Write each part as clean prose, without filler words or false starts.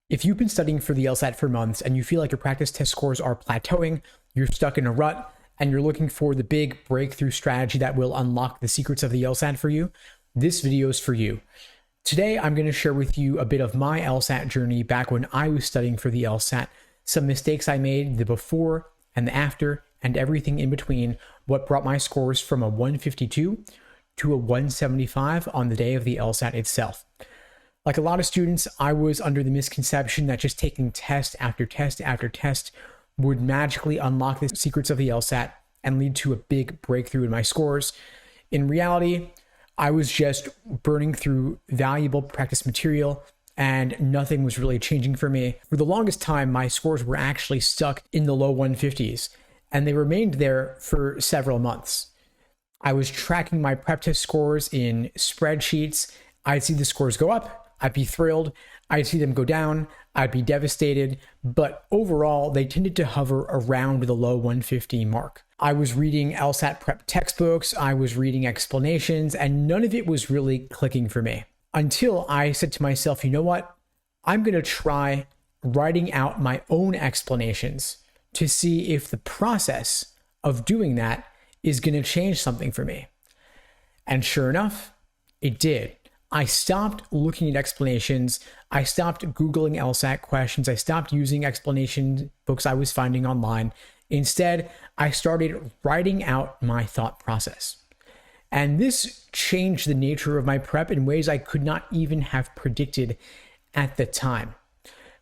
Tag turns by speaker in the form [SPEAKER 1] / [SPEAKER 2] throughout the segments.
[SPEAKER 1] If you've been studying for the LSAT for months and you feel like your practice test scores are plateauing, you're stuck in a rut, and you're looking for the big breakthrough strategy that will unlock the secrets of the LSAT for you, this video is for you. Today, I'm going to share with you a bit of my LSAT journey back when I was studying for the LSAT, some mistakes I made, the before and the after, and everything in between, what brought my scores from a 152 to a 175 on the day of the LSAT itself. Like a lot of students, I was under the misconception that just taking test after test after test would magically unlock the secrets of the LSAT and lead to a big breakthrough in my scores. In reality, I was just burning through valuable practice material and nothing was really changing for me. For the longest time, my scores were actually stuck in the low 150s, and they remained there for several months. I was tracking my prep test scores in spreadsheets. I'd see the scores go up, I'd be thrilled. I'd see them go down, I'd be devastated. But overall, they tended to hover around the low 150 mark. I was reading LSAT prep textbooks, I was reading explanations, and none of it was really clicking for me. Until I said to myself, you know what? I'm going to try writing out my own explanations to see if the process of doing that is going to change something for me. And sure enough, it did. I stopped looking at explanations. I stopped Googling LSAT questions. I stopped using explanation books I was finding online. Instead, I started writing out my thought process. And this changed the nature of my prep in ways I could not even have predicted at the time.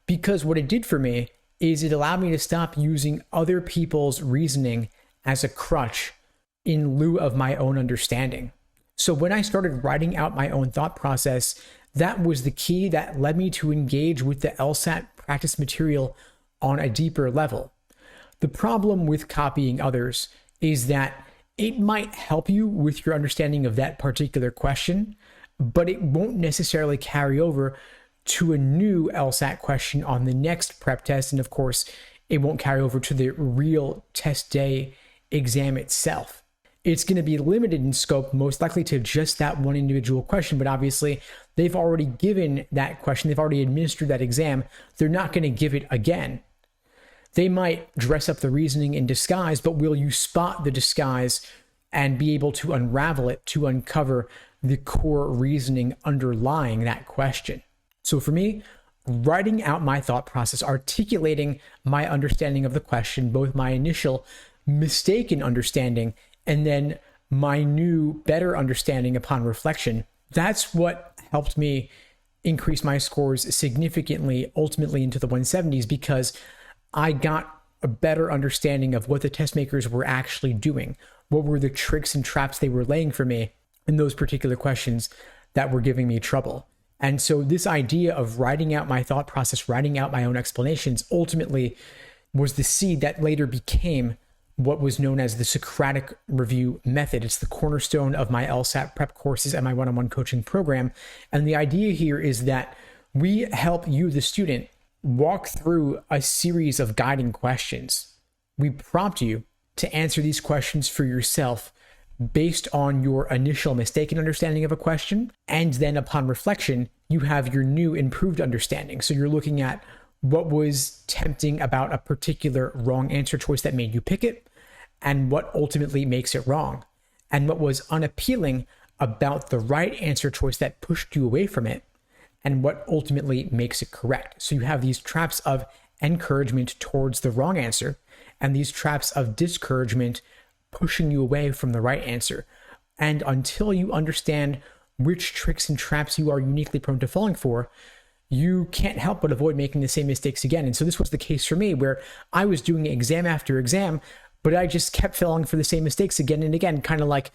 [SPEAKER 1] Because what it did for me is it allowed me to stop using other people's reasoning as a crutch in lieu of my own understanding. So when I started writing out my own thought process, that was the key that led me to engage with the LSAT practice material on a deeper level. The problem with copying others is that it might help you with your understanding of that particular question, but it won't necessarily carry over to a new LSAT question on the next prep test. And of course, it won't carry over to the real test day exam itself. It's going to be limited in scope, most likely to just that one individual question, but obviously they've already given that question, they've already administered that exam, they're not going to give it again. They might dress up the reasoning in disguise, but will you spot the disguise and be able to unravel it to uncover the core reasoning underlying that question? So for me, writing out my thought process, articulating my understanding of the question, both my initial mistaken understanding and then my new, better understanding upon reflection, that's what helped me increase my scores significantly, ultimately into the 170s, because I got a better understanding of what the test makers were actually doing. What were the tricks and traps they were laying for me in those particular questions that were giving me trouble. And so this idea of writing out my thought process, writing out my own explanations, ultimately was the seed that later became what was known as the Socratic review method. It's the cornerstone of my LSAT prep courses and my one-on-one coaching program. And the idea here is that we help you, the student, walk through a series of guiding questions. We prompt you to answer these questions for yourself based on your initial mistaken understanding of a question. And then upon reflection, you have your new improved understanding. So you're looking at what was tempting about a particular wrong answer choice that made you pick it, and what ultimately makes it wrong, and what was unappealing about the right answer choice that pushed you away from it, and what ultimately makes it correct. So you have these traps of encouragement towards the wrong answer, and these traps of discouragement pushing you away from the right answer. And until you understand which tricks and traps you are uniquely prone to falling for, you can't help but avoid making the same mistakes again. And so this was the case for me, where I was doing exam after exam, but I just kept falling for the same mistakes again and again, kind of like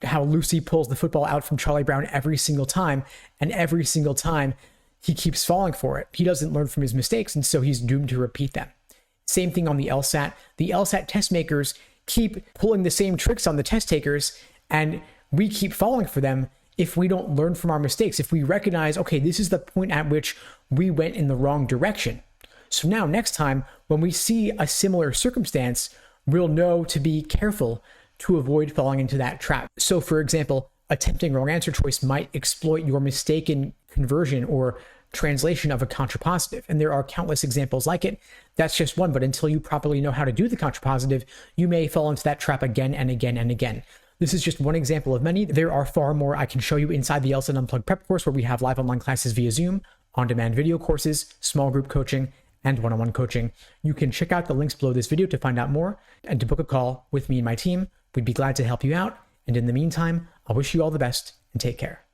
[SPEAKER 1] how Lucy pulls the football out from Charlie Brown every single time, and every single time he keeps falling for it. He doesn't learn from his mistakes, and so he's doomed to repeat them. Same thing on the LSAT. The LSAT test makers keep pulling the same tricks on the test takers, and we keep falling for them if we don't learn from our mistakes, if we recognize, okay, this is the point at which we went in the wrong direction. So now next time when we see a similar circumstance, we'll know to be careful to avoid falling into that trap. So for example, a tempting wrong answer choice might exploit your mistaken conversion or translation of a contrapositive. And there are countless examples like it. That's just one, but until you properly know how to do the contrapositive, you may fall into that trap again and again and again. This is just one example of many. There are far more I can show you inside the LSAT Unplugged prep course, where we have live online classes via Zoom, on-demand video courses, small group coaching, and one-on-one coaching. You can check out the links below this video to find out more and to book a call with me and my team. We'd be glad to help you out. And in the meantime, I wish you all the best and take care.